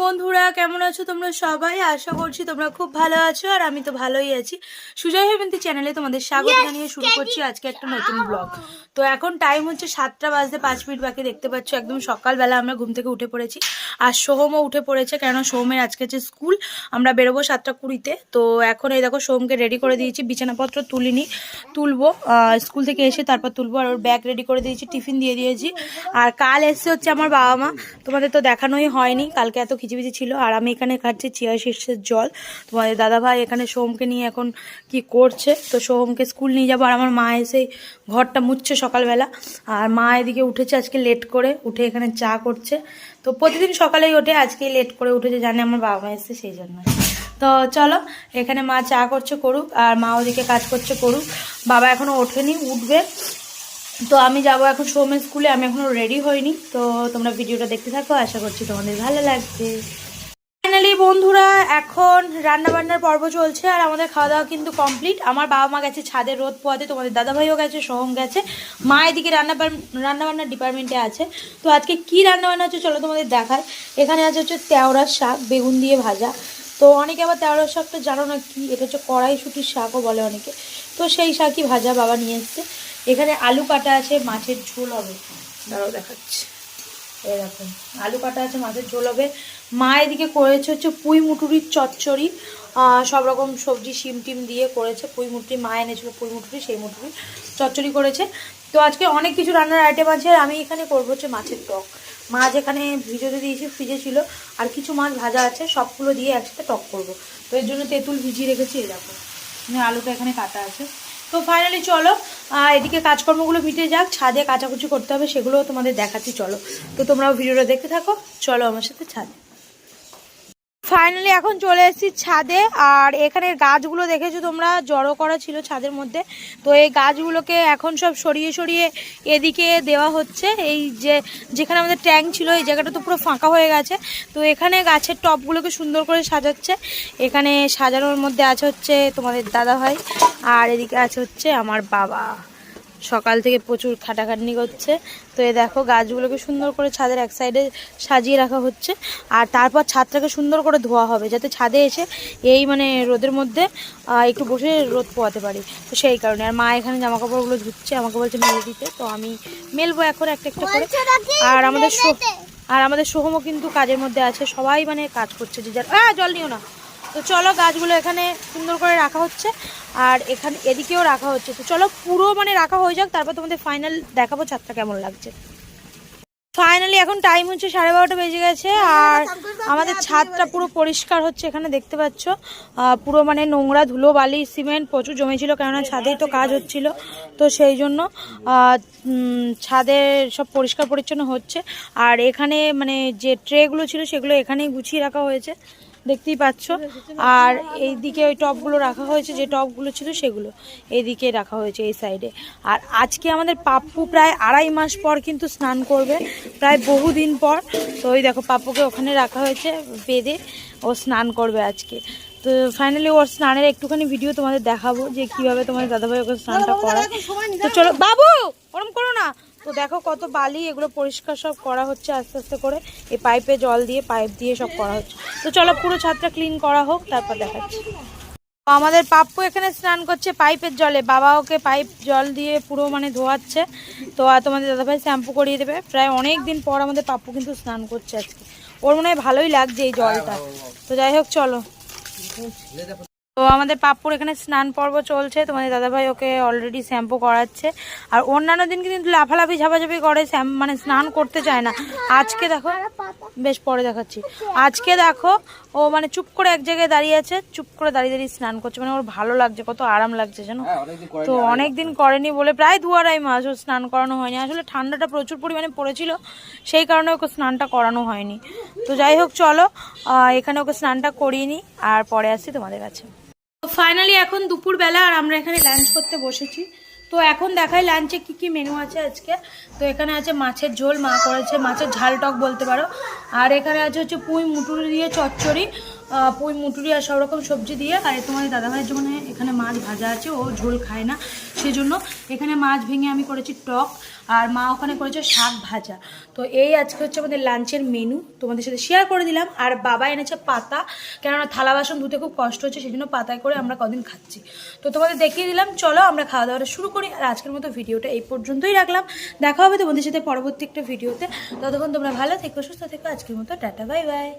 বন্ধুরা কেমন আছো তোমরা সবাই? আশা করছি তোমরা খুব ভালো আছো আর আমি তো ভালোই আছি। সুজয় হেমন্তী চ্যানেলে তোমাদের স্বাগত জানিয়ে শুরু করছি আজকে একটা নতুন ব্লগ। তো এখন টাইম হচ্ছে 7টা বাজতে 5 মিনিট বাকি। দেখতে পাচ্ছ একদম সকালবেলা আমরা ঘুম থেকে উঠে পড়েছি আর সোহমও উঠে পড়েছে, কেননা সোহমের আজকে হচ্ছে স্কুল। আমরা বেরোবো 7টা 20-তে। তো এখন এই দেখো সোহমকে রেডি করে দিয়েছি, বিছানাপত্র তুলবো স্কুল থেকে এসে তারপর তুলবো। আর ওর ব্যাগ রেডি করে দিয়েছি, টিফিন দিয়ে দিয়েছি। আর কাল এসে হচ্ছে আমার বাবা মা, তোমাদের তো দেখানোই হয়নি, কালকে এত খিচিবিচি ছিল। আর আমি এখানে খাচ্ছি চিয়া শীর্ষের জল। তোমাদের দাদাভাই এখানে সোহমকে নিয়ে এখন কি করছে, তো সোহমকে স্কুল নিয়ে যাবো। আর আমার মা এসে ঘরটা মুছছে সকালবেলা। আর মা এদিকে উঠেছে আজকে লেট করে, উঠে এখানে চা করছে। তো প্রতিদিন সকালেই ওঠে, আজকে লেট করে উঠেছে, জানে আমার বাবা মা এসছে সেই জন্য। তো চলো, এখানে মা চা করছে করুক, আর মা ওদিকে কাজ করছে করুক। বাবা এখনো ওঠেনি, উঠবে। তো আমি যাব এখন সোহমের স্কুলে, আমি এখনো রেডি হইনি। তো তোমরা ভিডিওটা দেখতে থাকো, আশা করছি তোমাদের ভালো লাগবে। ফাইনালি বন্ধুরা এখন রান্নাবান্নার পর্ব চলছে আর আমাদের খাওয়া দাওয়া কিন্তু কমপ্লিট। আমার বাবা মা গেছে ছাদের রোদ পোয়াতে, তোমাদের দাদাভাইও গেছে, সোহম গেছে, মা এদিকে রান্নাবান্নার ডিপার্টমেন্টে আছে। তো আজকে কি রান্নাবান্না হচ্ছে চলো তোমাদের দেখায়। এখানে আছে হচ্ছে তেওড়ার শাক বেগুন দিয়ে ভাজা। তো অনেকে আবার তেওড়ার শাকটা জানো না কি, এটা হচ্ছে কড়াইশুঁটির শাকও বলে অনেকে। তো সেই শাকই ভাজা বাবা নিয়ে এসছে। এখানে আলু কাটা আছে, মাছের ঝোল হবে, দাঁড়াও দেখাচ্ছি। এরকম আলু কাটা আছে, মাছের ঝোল হবে। মা এদিকে করেছে হচ্ছে পুঁই মুটুরির চচ্চড়ি, সব রকম সবজি শিম টিম দিয়ে করেছে। পুঁই মুটুরি মা এনেছিল, পুঁই মুটুরি, সেই মুটুরি চচ্চড়ি করেছে। তো আজকে অনেক কিছু রান্নার আইটেম আছে। আর আমি এখানে করবো হচ্ছে মাছের টক। মাছ এখানে ভিজোতে দিয়েছি, ফ্রিজে ছিল, আর কিছু মাছ ভাজা আছে, সবগুলো দিয়ে একসাথে টক করব। তো এর জন্য তেঁতুল ভিজিয়ে রেখেছি, এরকম আলুটা এখানে কাটা আছে। তো ফাইনালি চলো এদিকে কাজকর্মগুলো মিটে যাক, ছাদে কাচাকুচি করতে হবে, সেগুলোও তোমাদের দেখাচ্ছি চলো। তো তোমরাও ভিডিওটা দেখতে থাকো, চলো আমার সাথে ছাদে। ফাইনালি এখন চলে এসেছি ছাদে। আর এখানের গাছগুলো দেখেছো তোমরা, জড়ো করা ছিল ছাদের মধ্যে। তো এই গাছগুলোকে এখন সব সরিয়ে সরিয়ে এদিকে দেওয়া হচ্ছে। এই যেখানে আমাদের ট্যাঙ্ক ছিল এই জায়গাটা তো পুরো ফাঁকা হয়ে গেছে। তো এখানে গাছের টবগুলোকে সুন্দর করে সাজাচ্ছে। এখানে সাজানোর মধ্যে আছে হচ্ছে তোমাদের দাদাভাই, আর এদিকে আছে হচ্ছে আমার বাবা। সকাল থেকে প্রচুর খাটাখাটনি করছে। তো এই দেখো গাছগুলোকে সুন্দর করে ছাদের এক সাইডে সাজিয়ে রাখা হচ্ছে। আর তারপর ছাদটাকে সুন্দর করে ধোয়া হবে, যাতে ছাদে এসে এই রোদের মধ্যে একটু বসে রোদ পোয়াতে পারি। তো সেই কারণে আর মা এখানে জামা কাপড়গুলো ধুচ্ছে, আমাকে বলছে মেলে দিতে। তো আমি মেলবো এখন একটা একটা করে। আর আমাদের সোহমও কিন্তু কাজের মধ্যে আছে, সবাই কাজ করছে যে যার। জল নিও না। তো চলো গাছগুলো এখানে সুন্দর করে রাখা হচ্ছে, আর এখানে এদিকেও রাখা হচ্ছে। তো চলো পুরো রাখা হয়ে যাক, তারপর তোমাদের ফাইনাল দেখাবো ছাদটা কেমন লাগছে। ফাইনালি এখন টাইম হচ্ছে 12:30 বেজে গেছে। আর আমাদের ছাদটা পুরো পরিষ্কার হচ্ছে, এখানে দেখতে পাচ্ছ পুরো নোংরা ধুলো বালি সিমেন্ট প্রচুর জমেছিল, কেননা ছাদেই তো কাজ হচ্ছিল। তো সেই জন্য ছাদের সব পরিষ্কার পরিচ্ছন্ন হচ্ছে। আর এখানে যে ট্রেগুলো ছিল সেগুলো এখানেই গুছিয়ে রাখা হয়েছে, দেখতেই পাচ্ছ। আর এইদিকে ওই টবগুলো রাখা হয়েছে, যে টবগুলো ছিল সেগুলো এইদিকে রাখা হয়েছে এই সাইডে। আর আজকে আমাদের পাপ্পু প্রায় 2.5 মাস পর কিন্তু স্নান করবে, প্রায় বহুদিন পর। তো ওই দেখো পাপ্পুকে ওখানে রাখা হয়েছে বেঁধে, ও স্নান করবে আজকে। তো ফাইনালি ওর স্নানের একটুখানি ভিডিও তোমাদের দেখাবো, যে কিভাবে তোমাদের দাদাভাই ওকে স্নানটা করায়। তো চলো বাবু, ওরম করো না। তো দেখো কত বালি, এগুলো পরিষ্কার সব করা হচ্ছে আস্তে আস্তে করে, এই পাইপে জল দিয়ে পাইপ দিয়ে সব করা হচ্ছে। তো চলো পুরো ছাদটা ক্লিন করা হোক, তারপর দেখাচ্ছি। আমাদের পাপ্পু এখানে স্নান করছে পাইপের জলে, বাবা ওকে পাইপ জল দিয়ে পুরো ধোয়াচ্ছে। তো আর তোমাদের দাদাভাই শ্যাম্পু করিয়ে দেবে। প্রায় অনেক দিন পর আমাদের পাপ্পু কিন্তু স্নান করছে আজকে, ওর মনে হয় ভালোই লাগছে এই জলটা। তো যাই হোক চলো। তো আমাদের পাপ্পুর এখানে স্নান পর্ব চলছে, তোমাদের দাদাভাই ওকে অলরেডি শ্যাম্পু করাচ্ছে। আর অন্যান্য দিন কিন্তু লাফালাফি ঝাপাঝাপি করে, স্নান করতে চায় না। আজকে দেখো, বেশ পরে দেখাচ্ছি। আজকে দেখো ও চুপ করে এক জায়গায় দাঁড়িয়ে আছে, চুপ করে দাঁড়িয়ে দাঁড়িয়ে স্নান করছে, ওর ভালো লাগছে, কত আরাম লাগছে জানো। তো অনেকদিন করেনি বলে প্রায় 2-2.5 মাস ও স্নান করানো হয়নি। আসলে ঠান্ডাটা প্রচুর পরিমাণে পড়েছিল, সেই কারণে ওকে স্নানটা করানো হয়নি। তো যাই হোক চলো, এখানে ওকে স্নানটা করিয়ে নিই, আর পরে আসছি তোমাদের কাছে। ফাইনালি এখন দুপুরবেলা, আর আমরা এখানে লাঞ্চ করতে বসেছি। তো এখন দেখাই লাঞ্চে কি কি মেনু আছে আজকে। তো এখানে আছে মাছের ঝোল, মা করেছে মাছের ঝাল টক বলতে পারো। আর এখানে আছে হচ্ছে পুঁই মুটুরি দিয়ে চচ্চড়ি, পুঁই মুটুরি আর সব রকম সবজি দিয়ে। আর তোমাদের দাদাভাইয়ের জন্য এখানে মাছ ভাজা আছে, ও ঝোল খায় না, সেজন্য এখানে মাছ ভেঙে আমি করেছি টক, আর মা ওখানে করেছে শাক ভাজা। তো এই আজকে হচ্ছে আমাদের লাঞ্চের মেনু, তোমাদের সাথে শেয়ার করে দিলাম। আর বাবা এনেছে পাতা, কেননা থালা বাসন ধুতে খুব কষ্ট হচ্ছে, সেই জন্য পাতায় করে আমরা কদিন খাচ্ছি। তো তোমাদের দেখিয়ে দিলাম, চলো আমরা খাওয়া দাওয়াটা শুরু করি। আর আজকের মতো ভিডিওটা এই পর্যন্তই রাখলাম, দেখা হবে তোমাদের সাথে পরবর্তী একটা ভিডিওতে। ততক্ষণ তোমরা ভালো থেকো, সুস্থ থেকো, আজকের মতো টাটা, বাই বাই।